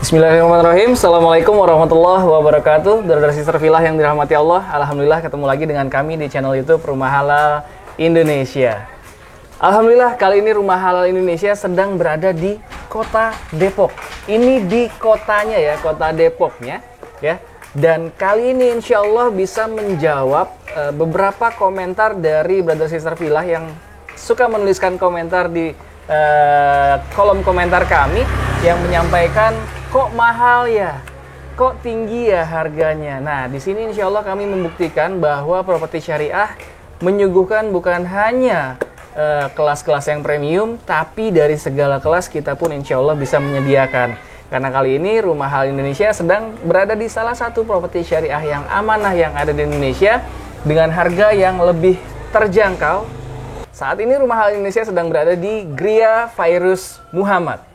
Bismillahirrahmanirrahim. Assalamualaikum warahmatullahi wabarakatuh. Brother Sister Villa yang dirahmati Allah, alhamdulillah ketemu lagi dengan kami di channel YouTube Rumah Halal Indonesia. Alhamdulillah kali ini Rumah Halal Indonesia sedang berada di Kota Depok. Ini di kotanya ya, Kota Depoknya ya. Dan kali ini insya Allah bisa menjawab beberapa komentar dari Brother Sister Villa yang suka menuliskan komentar di kolom komentar kami yang menyampaikan kok mahal ya, kok tinggi ya harganya. Nah, di sini insya Allah kami membuktikan bahwa properti syariah menyuguhkan bukan hanya kelas-kelas yang premium, tapi dari segala kelas kita pun insya Allah bisa menyediakan. Karena kali ini Rumah Halal Indonesia sedang berada di salah satu properti syariah yang amanah yang ada di Indonesia dengan harga yang lebih terjangkau. Saat ini Rumah Halal Indonesia sedang berada di Gria Fairuz Muhammad.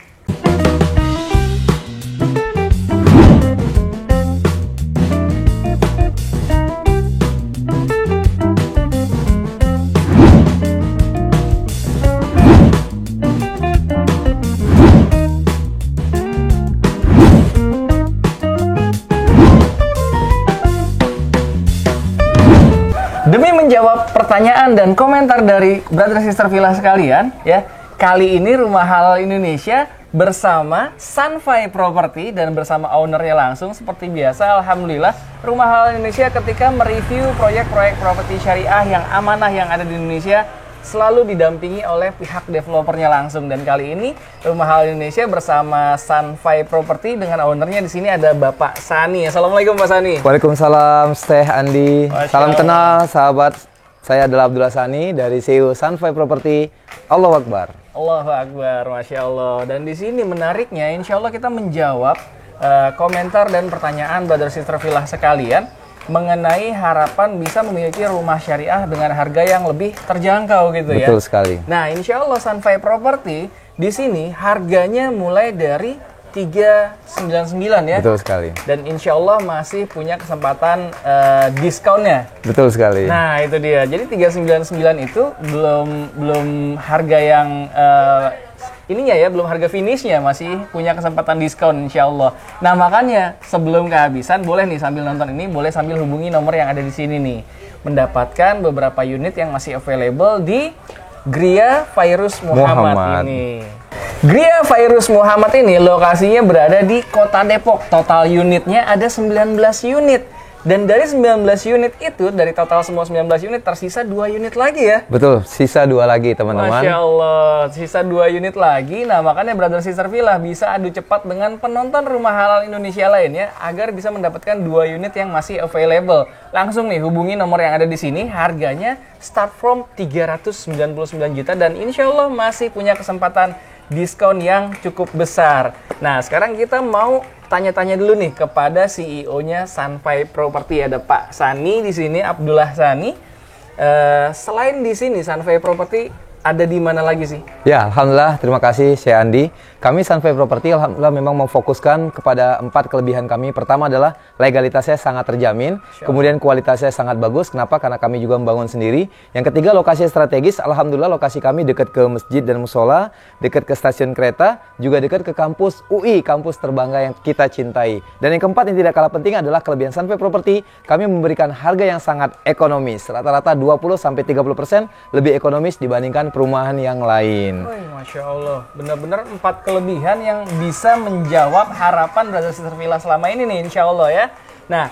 Demi menjawab pertanyaan dan komentar dari Brother Sister Villa sekalian, ya, kali ini Rumah Halal Indonesia bersama Sunfy Property dan bersama ownernya langsung seperti biasa. Alhamdulillah, Rumah Halal Indonesia ketika mereview proyek-proyek properti syariah yang amanah yang ada di Indonesia selalu didampingi oleh pihak developernya langsung. Dan kali ini Rumah Halal Indonesia bersama Sunfy Property dengan ownernya di sini ada Bapak Sani. Assalamualaikum Pak Sani. Waalaikumsalam, Teh Andi. Salam kenal sahabat. Saya adalah Abdullah Sani dari CEO Sunfy Property. Allahu Akbar. Allahu Akbar, Masya Allah. Dan di sini menariknya, insya Allah kita menjawab komentar dan pertanyaan Brother Sister Villa sekalian mengenai harapan bisa memiliki rumah syariah dengan harga yang lebih terjangkau gitu ya. Betul sekali. Nah, insya Allah Sunfy Property di sini harganya mulai dari 399 ya. Betul sekali. Dan insya Allah masih punya kesempatan diskonnya. Betul sekali. Nah, itu dia. Jadi 399 itu belum harga yang ininya ya, belum harga finishnya, masih punya kesempatan diskon insya Allah. Nah, makanya sebelum kehabisan boleh nih sambil nonton ini, boleh sambil hubungi nomor yang ada di sini nih, mendapatkan beberapa unit yang masih available di Gria Fairuz Muhammad ini. Gria Fairuz Muhammad ini lokasinya berada di Kota Depok. Total unitnya ada 19 unit. Dan dari 19 unit itu, dari total semua 19 unit, tersisa 2 unit lagi ya? Betul, sisa 2 lagi teman-teman. Masya Allah, sisa 2 unit lagi. Nah, makanya Brother Sister Villa bisa adu cepat dengan penonton Rumah Halal Indonesia lainnya agar bisa mendapatkan 2 unit yang masih available. Langsung nih, hubungi nomor yang ada di sini. Harganya start from 399 juta dan insya Allah masih punya kesempatan diskon yang cukup besar. Nah, sekarang kita mau tanya-tanya dulu nih kepada CEO-nya Sunfy Property. Ada Pak Sani di sini, Abdullah Sani. Selain di sini Sunfy Property ada di mana lagi sih? Ya, alhamdulillah, terima kasih Syekh Andi. Kami Sunfy Property alhamdulillah memang memfokuskan kepada 4 kelebihan kami. Pertama adalah legalitasnya sangat terjamin, kemudian kualitasnya sangat bagus. Kenapa? Karena kami juga membangun sendiri. Yang ketiga, lokasi strategis. Alhamdulillah lokasi kami dekat ke masjid dan musola, dekat ke stasiun kereta, juga dekat ke kampus UI, kampus terbangga yang kita cintai. Dan yang keempat yang tidak kalah penting adalah kelebihan Sunfy Property. Kami memberikan harga yang sangat ekonomis, rata-rata 20-30% lebih ekonomis dibandingkan perumahan yang lain. Masya Allah, benar-benar 4 kelebihan yang bisa menjawab harapan Brother Sister Villa selama ini nih, insya Allah ya. Nah,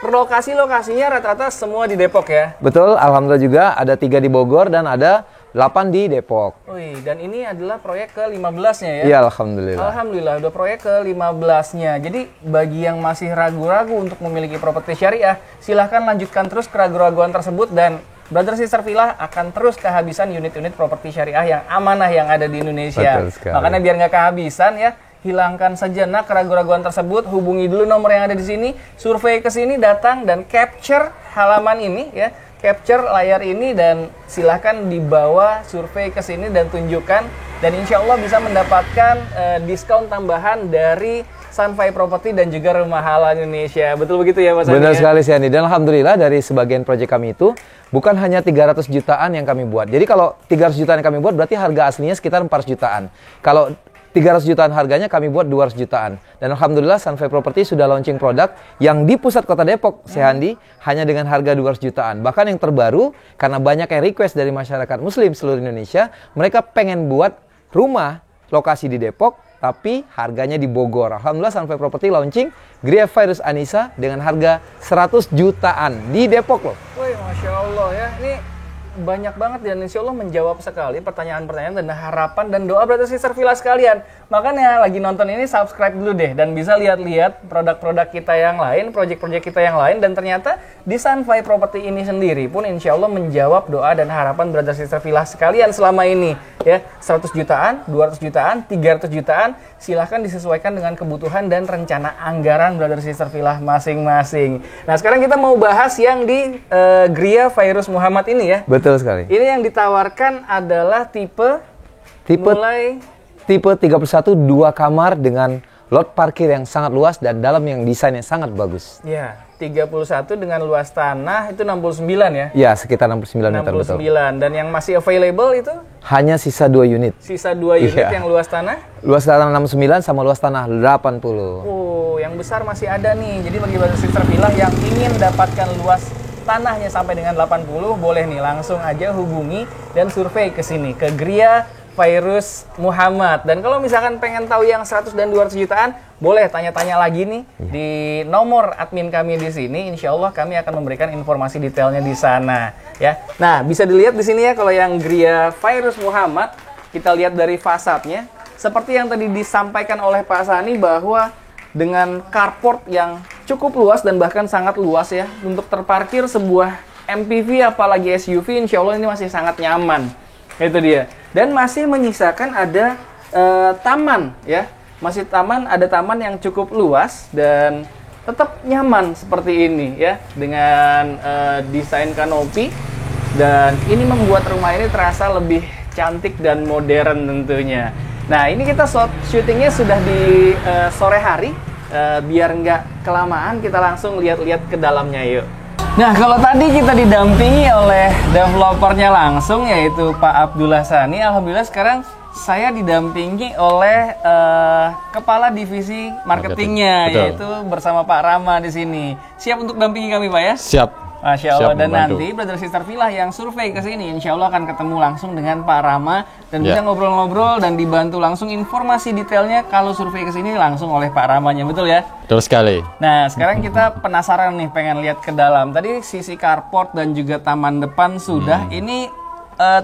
lokasinya rata-rata semua di Depok ya? Betul, alhamdulillah juga ada 3 di Bogor dan ada 8 di Depok. Dan ini adalah proyek ke-15-nya ya? Iya, alhamdulillah. Alhamdulillah, udah proyek ke-15-nya. Jadi, bagi yang masih ragu-ragu untuk memiliki properti syariah, silahkan lanjutkan terus keraguan-raguan tersebut dan Brother Sister Villa akan terus kehabisan unit-unit properti syariah yang amanah yang ada di Indonesia. Makanya biar nggak kehabisan ya, hilangkan sejenak keraguan-raguan tersebut, hubungi dulu nomor yang ada di sini, survei ke sini, datang dan capture halaman ini ya, capture layar ini dan silahkan dibawa survei ke sini dan tunjukkan dan insya Allah bisa mendapatkan diskon tambahan dari Sunfy Property dan juga Rumah Halal Indonesia. Betul begitu ya Mas Andi? Benar sekali Sih Andi. Dan alhamdulillah dari sebagian proyek kami itu bukan hanya 300 jutaan yang kami buat. Jadi kalau 300 jutaan yang kami buat berarti harga aslinya sekitar 400 jutaan. Kalau 300 jutaan harganya kami buat 200 jutaan. Dan alhamdulillah Sunfy Property sudah launching produk yang di pusat kota Depok, Sehandi, hanya dengan harga 200 jutaan. Bahkan yang terbaru, karena banyak yang request dari masyarakat muslim seluruh Indonesia, mereka pengen buat rumah lokasi di Depok, tapi harganya di Bogor. Alhamdulillah Sunfy Property launching Gria Virus Anissa dengan harga 100 jutaan di Depok loh. Wih, Masya Allah ya. Ini banyak banget dan insya Allah menjawab sekali pertanyaan-pertanyaan dan harapan dan doa brother sister villa sekalian. Makanya lagi nonton ini subscribe dulu deh dan bisa lihat-lihat produk-produk kita yang lain, project-project kita yang lain, dan ternyata di Sunfy Property ini sendiri pun insya Allah menjawab doa dan harapan brother sister villa sekalian selama ini ya. 100 jutaan, 200 jutaan, 300 jutaan, silahkan disesuaikan dengan kebutuhan dan rencana anggaran brother sister villa masing-masing. Nah sekarang kita mau bahas yang di Gria Virus Muhammad ini ya. Betul sekali. Ini yang ditawarkan adalah tipe mulai tipe 31 2 kamar dengan lot parkir yang sangat luas dan dalam yang desainnya sangat bagus. ya 31 dengan luas tanah itu 69 ya. Ya, sekitar 69 meter 69 betul. Dan yang masih available itu Hanya sisa 2 unit. sisa 2 unit Iya. yang luas tanah. Luas tanah 69 sama luas tanah 80. Oh, yang besar masih ada nih. Jadi bagi brother sister villa yang ingin mendapatkan luas tanahnya sampai dengan 80, boleh nih langsung aja hubungi dan survei ke sini ke Gria Virus Muhammad. Dan kalau misalkan pengen tahu yang 100 dan 200 jutaan, boleh tanya-tanya lagi nih di nomor admin kami di sini. Insya Allah kami akan memberikan informasi detailnya di sana ya. Nah, bisa dilihat di sini ya kalau yang Gria Virus Muhammad, kita lihat dari fasadnya seperti yang tadi disampaikan oleh Pak Sani bahwa dengan carport yang cukup luas dan bahkan sangat luas ya untuk terparkir sebuah MPV apalagi SUV, insya Allah ini masih sangat nyaman. Itu dia. Dan masih menyisakan ada taman ya. Masih ada taman yang cukup luas dan tetap nyaman seperti ini ya dengan desain kanopi, dan ini membuat rumah ini terasa lebih cantik dan modern tentunya. Nah, ini kita syutingnya sudah di sore hari. Biar nggak kelamaan, kita langsung lihat-lihat ke dalamnya yuk. Nah, kalau tadi kita didampingi oleh developernya langsung, yaitu Pak Abdullah Sani. Alhamdulillah sekarang saya didampingi oleh Kepala Divisi Marketingnya, yaitu bersama Pak Rama di sini. Siap untuk dampingi kami, Pak ya? Siap. Masya Allah. Siap dan membantu. nanti brother sister villa yang survei ke sini, insya Allah akan ketemu langsung dengan Pak Rama dan bisa ngobrol-ngobrol dan dibantu langsung informasi detailnya kalau survei ke sini langsung oleh Pak Ramanya, betul ya? Betul sekali. Nah, sekarang kita penasaran nih, pengen lihat ke dalam. Tadi sisi carport dan juga taman depan sudah. Ini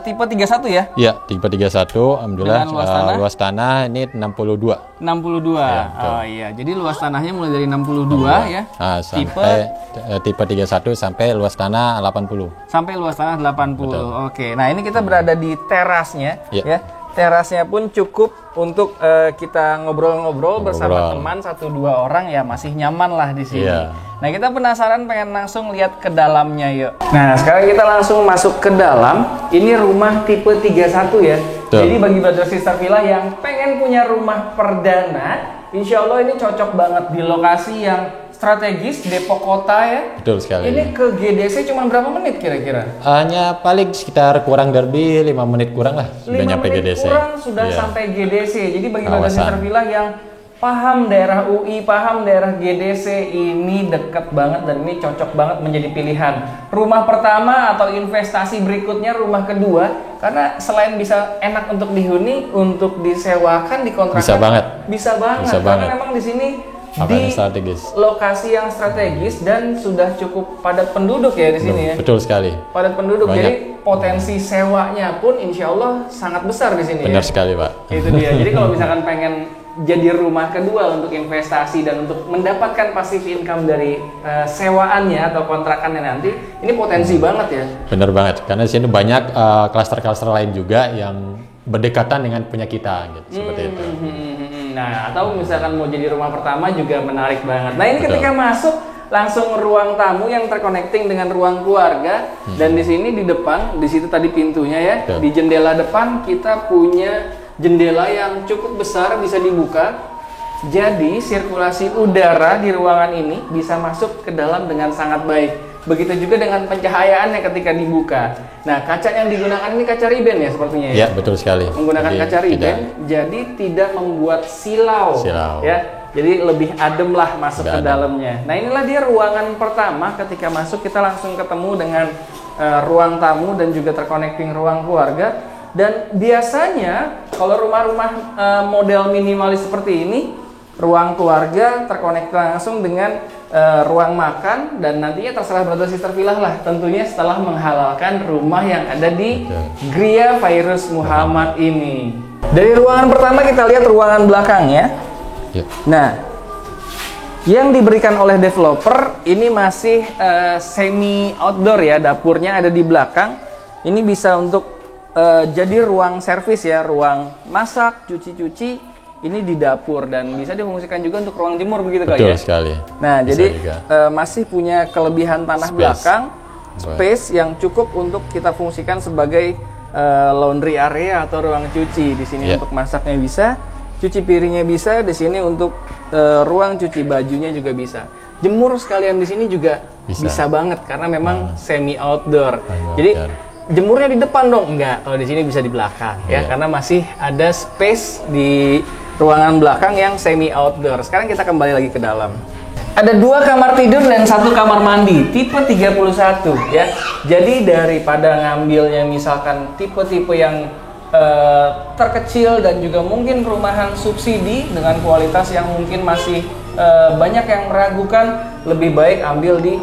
tipe 31 ya? Ya, tipe 31, alhamdulillah. Dengan luas tanah? Luas tanah ini 62. 62. betul. Oh iya, jadi luas tanahnya mulai dari 62 ya. Nah, sampai tipe 31 sampai luas tanah 80. Sampai luas tanah 80. Betul. Oke. Nah, ini kita berada di terasnya Ya. ya. Terasnya pun cukup untuk kita ngobrol-ngobrol bersama teman 1-2 orang ya, masih nyaman lah di sini. Iya. Nah, kita penasaran pengen langsung lihat ke dalamnya yuk. Nah, sekarang kita langsung masuk ke dalam. Ini rumah tipe 31 ya. Betul. Jadi bagi brother sister villa yang pengen punya rumah perdana, insya Allah ini cocok banget di lokasi yang strategis, Depok Kota ya. Betul sekali. Ini ke GDC cuma berapa menit kira-kira? Hanya paling sekitar kurang dari 5 menit kurang lah. 5 Sudah nyampe menit GDC. kurang sudah Iya. sampai GDC. Jadi bagi Kawasan. brother sister villa yang paham daerah UI, paham daerah GDC, ini dekat banget dan ini cocok banget menjadi pilihan rumah pertama atau investasi berikutnya, rumah kedua, karena selain bisa enak untuk dihuni, untuk disewakan, dikontrakan, Bisa banget. Bisa banget. Bisa Karena banget. memang di sini Apa di yang strategis? lokasi yang strategis dan sudah cukup padat penduduk ya di sini ya. Betul sekali. Padat penduduk, Banyak. jadi potensi sewanya pun insya Allah sangat besar di sini. Benar ya. sekali, Pak. Itu dia. Jadi kalau misalkan pengen jadi rumah kedua untuk investasi dan untuk mendapatkan passive income dari sewaannya atau kontrakannya nanti, ini potensi banget ya. Benar banget. Karena di sini banyak klaster-klaster lain juga yang berdekatan dengan punya kita, gitu. Seperti itu. Nah, atau misalkan mau jadi rumah pertama juga menarik banget. Nah, ini Betul. ketika masuk langsung ruang tamu yang terconnecting dengan ruang keluarga, dan di sini di depan, di situ tadi pintunya ya, Betul. di jendela depan kita punya jendela yang cukup besar bisa dibuka. Jadi sirkulasi udara di ruangan ini bisa masuk ke dalam dengan sangat baik. Begitu juga dengan pencahayaannya ketika dibuka. Nah, kaca yang digunakan ini kaca riben ya sepertinya ya? Ya, betul sekali. Menggunakan Jadi, kaca riben, jadi tidak membuat silau. Ya. Jadi lebih adem lah masuk ke dalamnya. Nah, inilah dia ruangan pertama. Ketika masuk kita langsung ketemu dengan ruang tamu dan juga terconnecting ruang keluarga. Dan biasanya kalau rumah-rumah model minimalis seperti ini, ruang keluarga terkonek langsung dengan ruang makan, dan nantinya terserah Brother Sister Villa lah tentunya setelah menghalalkan rumah yang ada di Gria Fairuz Muhammad ini. Dari ruangan pertama kita lihat ruangan belakangnya. Nah, yang diberikan oleh developer ini masih semi outdoor ya, dapurnya ada di belakang. Ini bisa untuk jadi ruang servis ya, ruang masak, cuci-cuci. Ini di dapur dan bisa difungsikan juga untuk ruang jemur begitu kali ya. Betul sekali. Nah, bisa jadi masih punya kelebihan tanah belakang, space yang cukup untuk kita fungsikan sebagai laundry area atau ruang cuci. Di sini untuk masaknya bisa, cuci piringnya bisa, di sini untuk ruang cuci bajunya juga bisa. Jemur sekalian di sini juga bisa banget karena memang semi outdoor. Jadi jemurnya di depan dong? Enggak, kalau di sini bisa di belakang ya, karena masih ada space di ruangan belakang yang semi outdoor. Sekarang kita kembali lagi ke dalam. Ada 2 kamar tidur dan 1 kamar mandi tipe 31 ya. Jadi daripada ngambilnya misalkan tipe-tipe yang terkecil dan juga mungkin perumahan subsidi dengan kualitas yang mungkin masih banyak yang meragukan, lebih baik ambil di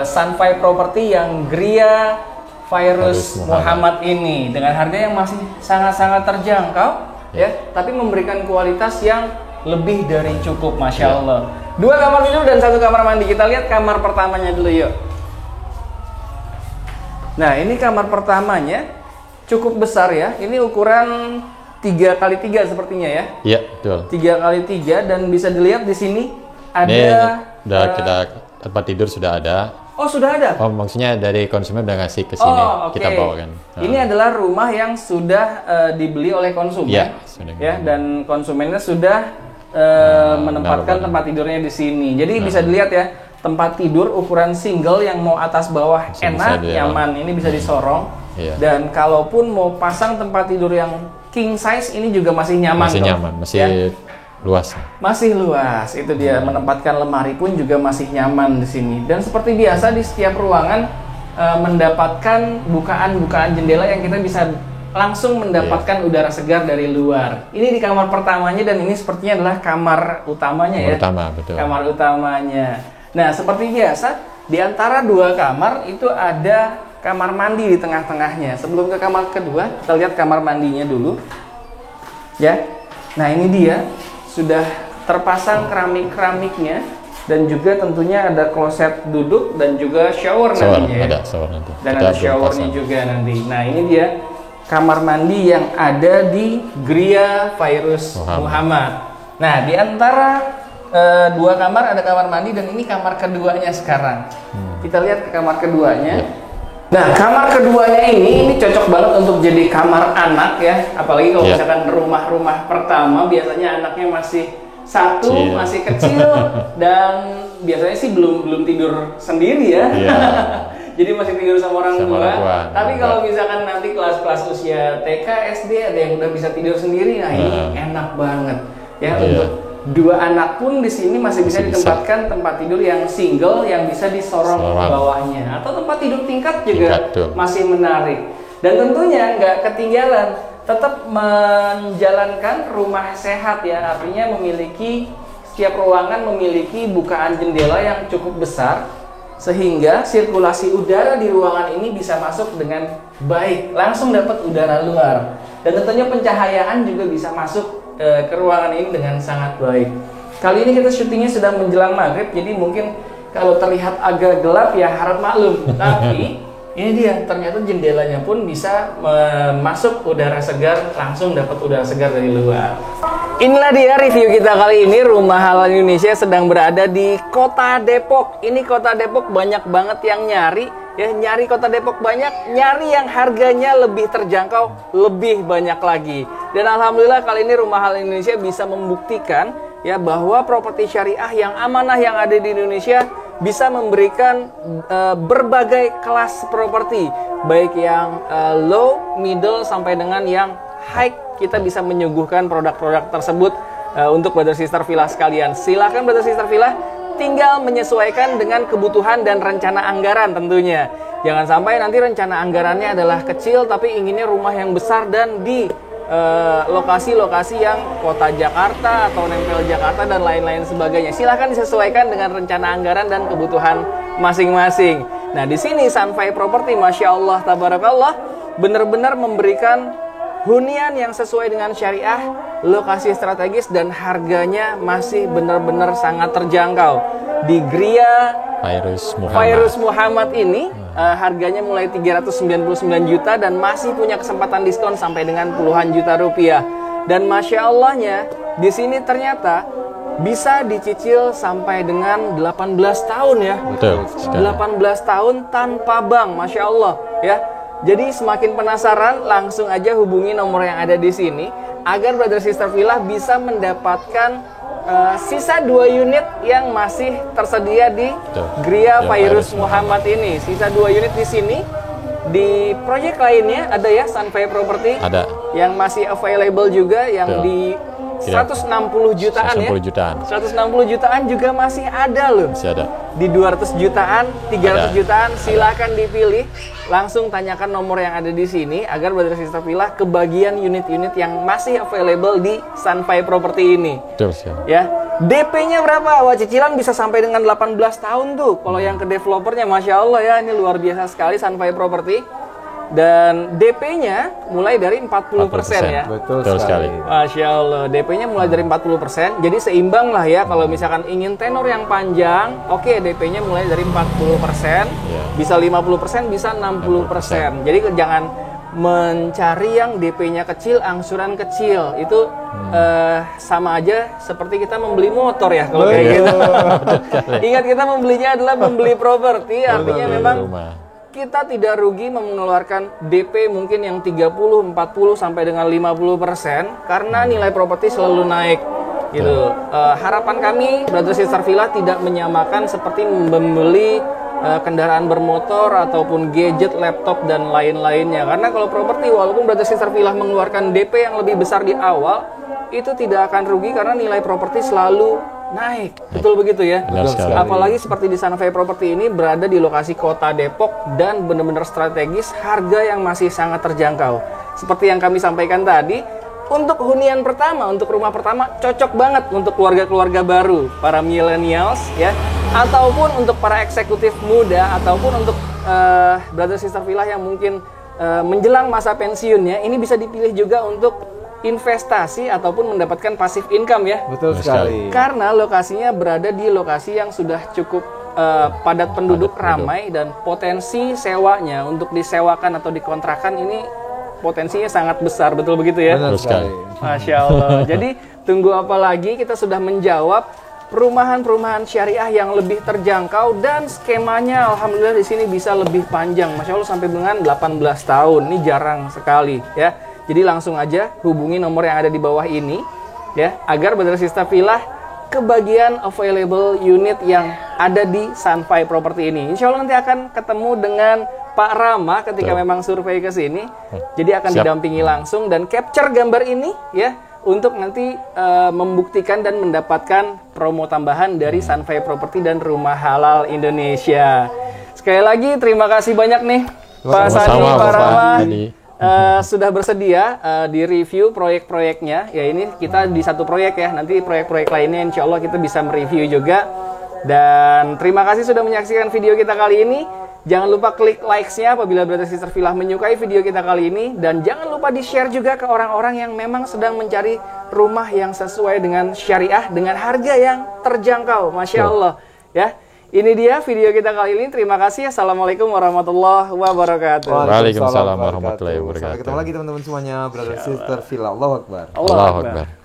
Sunfy Property yang Gria Fairuz Muhammad ini dengan harga yang masih sangat-sangat terjangkau ya, tapi memberikan kualitas yang lebih dari cukup, Masya Allah. 2 kamar tidur dan 1 kamar mandi. Kita lihat kamar pertamanya dulu yuk. Nah, ini kamar pertamanya cukup besar ya. Ini ukuran 3x3 sepertinya ya. Iya, betul. 3x3 dan bisa dilihat di sini ada. Udah kita tempat tidur sudah ada. Oh, sudah ada? Oh, maksudnya dari konsumen udah ngasih ke sini, kita bawakan. Ini adalah rumah yang sudah dibeli oleh konsumen. Ya, dan konsumennya sudah menempatkan tempat tidurnya di sini. Jadi bisa dilihat ya, tempat tidur ukuran single yang mau atas bawah enak, nyaman. Ini bisa disorong. Dan kalaupun mau pasang tempat tidur yang king size, ini juga masih nyaman. Masih nyaman, masih luas. Masih luas, itu dia. Menempatkan lemari pun juga masih nyaman di sini. Dan seperti biasa di setiap ruangan mendapatkan bukaan-bukaan jendela yang kita bisa langsung mendapatkan udara segar dari luar. Ini di kamar pertamanya dan ini sepertinya adalah kamar utamanya ya. Utama, betul. Kamar utamanya. Nah, seperti biasa di antara 2 kamar itu ada kamar mandi di tengah-tengahnya. Sebelum ke kamar kedua, kita lihat kamar mandinya dulu. Ya. Nah, ini dia. Sudah terpasang keramik-keramiknya dan juga tentunya ada kloset duduk dan juga shower nantinya ya. Ada shower nanti. Dan ada showernya juga nanti. Nah, ini dia kamar mandi yang ada di Gria Fairuz Muhammad. Nah, di antara 2 kamar ada kamar mandi dan ini kamar keduanya sekarang. Kita lihat ke kamar keduanya. Nah, kamar keduanya ini cocok banget untuk jadi kamar anak ya. Apalagi kalau misalkan rumah-rumah pertama biasanya anaknya masih satu, masih kecil dan biasanya sih belum tidur sendiri ya. Jadi masih tidur sama orang tua. Tapi kalau misalkan nanti kelas-kelas usia TK, SD ada yang udah bisa tidur sendiri, nah ini enak banget ya untuk 2 anak pun di sini masih bisa ditempatkan tempat tidur yang single yang bisa disorong ke bawahnya atau tempat tidur tingkat juga masih menarik. Dan tentunya nggak ketinggalan, tetap menjalankan rumah sehat ya, artinya memiliki setiap ruangan memiliki bukaan jendela yang cukup besar sehingga sirkulasi udara di ruangan ini bisa masuk dengan baik, langsung dapat udara luar. Dan tentunya pencahayaan juga bisa masuk ke ruangan ini dengan sangat baik. Kali ini kita syutingnya sedang menjelang maghrib, jadi mungkin kalau terlihat agak gelap ya harap maklum. Tapi ini dia, ternyata jendelanya pun bisa masuk udara segar, langsung dapat udara segar dari luar. Inilah dia review kita kali ini. Rumah Halal Indonesia sedang berada di Kota Depok. Ini Kota Depok banyak banget yang nyari. Ya, nyari Kota Depok banyak, nyari yang harganya lebih terjangkau lebih banyak lagi. Dan alhamdulillah kali ini Rumah Halal Indonesia bisa membuktikan ya bahwa properti syariah yang amanah yang ada di Indonesia bisa memberikan berbagai kelas properti, baik yang low, middle, sampai dengan yang high. Kita bisa menyuguhkan produk-produk tersebut untuk brother sister villa sekalian. Silakan brother sister villa, tinggal menyesuaikan dengan kebutuhan dan rencana anggaran tentunya. Jangan sampai nanti rencana anggarannya adalah kecil tapi inginnya rumah yang besar dan di lokasi-lokasi yang kota Jakarta atau nempel Jakarta dan lain-lain sebagainya. Silahkan disesuaikan dengan rencana anggaran dan kebutuhan masing-masing. Nah, di sini Sunfy Property, Masya Allah, Tabarakallah, benar-benar memberikan hunian yang sesuai dengan syariah, lokasi strategis, dan harganya masih benar-benar sangat terjangkau. Di Gria Fairuz Muhammad ini harganya mulai 399 juta dan masih punya kesempatan diskon sampai dengan puluhan juta rupiah. Dan Masya Allahnya di sini ternyata bisa dicicil sampai dengan 18 tahun ya. Betul. 18 tahun tanpa bank, Masya Allah ya. Jadi semakin penasaran, langsung aja hubungi nomor yang ada di sini agar brother sister villa bisa mendapatkan sisa 2 unit yang masih tersedia di Gria Fairuz Muhammad ini. Sisa 2 unit di sini. Di proyek lainnya ada ya, Sunfy Property. Ada. Yang masih available juga yang di 160 jutaan 160 jutaan. 160 jutaan juga masih ada loh. Masih ada. Di 200 jutaan, 300 Ada. jutaan, silakan dipilih. Langsung tanyakan nomor yang ada di sini agar brother sister villa kebagian unit-unit yang masih available di Sunfy Property ini. Betul sekali. Ya, DP-nya berapa? Wah, cicilan bisa sampai dengan 18 tahun tuh. Kalau yang ke developernya, Masya Allah ya, ini luar biasa sekali Sunfy Property. Dan DP-nya mulai dari 40% ya. Betul sekali. Masya Allah, DP-nya mulai dari 40%. Jadi seimbang lah ya, kalau misalkan ingin tenor yang panjang, oke, DP-nya mulai dari 40%, bisa 50%, bisa 60%. Jadi jangan mencari yang DP-nya kecil, angsuran kecil. Itu sama aja seperti kita membeli motor ya kalau kayak gitu. Ingat, kita membelinya adalah membeli properti, artinya memang kita tidak rugi mengeluarkan DP mungkin yang 30, 40 sampai dengan 50% karena nilai properti selalu naik gitu. Harapan kami brother sister villa tidak menyamakan seperti membeli kendaraan bermotor ataupun gadget, laptop dan lain-lainnya. Karena kalau properti, walaupun brother sister villa mengeluarkan DP yang lebih besar di awal, itu tidak akan rugi karena nilai properti selalu naik. Betul begitu ya? Benar sekali. Apalagi seperti di Sunfy Property ini berada di lokasi kota Depok dan benar-benar strategis, harga yang masih sangat terjangkau. Seperti yang kami sampaikan tadi, untuk hunian pertama, untuk rumah pertama cocok banget untuk keluarga-keluarga baru, para millennials ya, ataupun untuk para eksekutif muda, ataupun untuk brother sister villa yang mungkin menjelang masa pensiunnya. Ini bisa dipilih juga untuk investasi ataupun mendapatkan passive income ya. Betul sekali. Karena lokasinya berada di lokasi yang sudah cukup padat penduduk, ramai, dan potensi sewanya untuk disewakan atau dikontrakan ini potensinya sangat besar. Betul begitu ya? Benar sekali. Masya Allah. Jadi tunggu apa lagi, kita sudah menjawab perumahan-perumahan syariah yang lebih terjangkau dan skemanya alhamdulillah di sini bisa lebih panjang. Masya Allah sampai dengan 18 tahun. Ini jarang sekali ya. Jadi langsung aja hubungi nomor yang ada di bawah ini ya, agar brother sister villa kebagian available unit yang ada di Sunfy Property ini. Insya Allah nanti akan ketemu dengan Pak Rama ketika memang survei ke sini. Jadi akan didampingi langsung dan capture gambar ini ya untuk nanti membuktikan dan mendapatkan promo tambahan dari Sunfy Property dan Rumah Halal Indonesia. Sekali lagi terima kasih banyak nih Pak Sani, Pak Rama. Sudah bersedia di review proyek-proyeknya. Ya, ini kita di satu proyek ya. Nanti proyek-proyek lainnya insya Allah kita bisa mereview juga. Dan terima kasih sudah menyaksikan video kita kali ini. Jangan lupa klik likes-nya apabila brother sister villa menyukai video kita kali ini. Dan jangan lupa di-share juga ke orang-orang yang memang sedang mencari rumah yang sesuai dengan syariah, dengan harga yang terjangkau. Masya Allah ya. Ini dia video kita kali ini. Terima kasih. Assalamualaikum warahmatullahi wabarakatuh. Waalaikumsalam warahmatullahi wabarakatuh. Sampai ketemu lagi teman-teman semuanya, brother sister villa. Allahu Akbar. Allahu Akbar.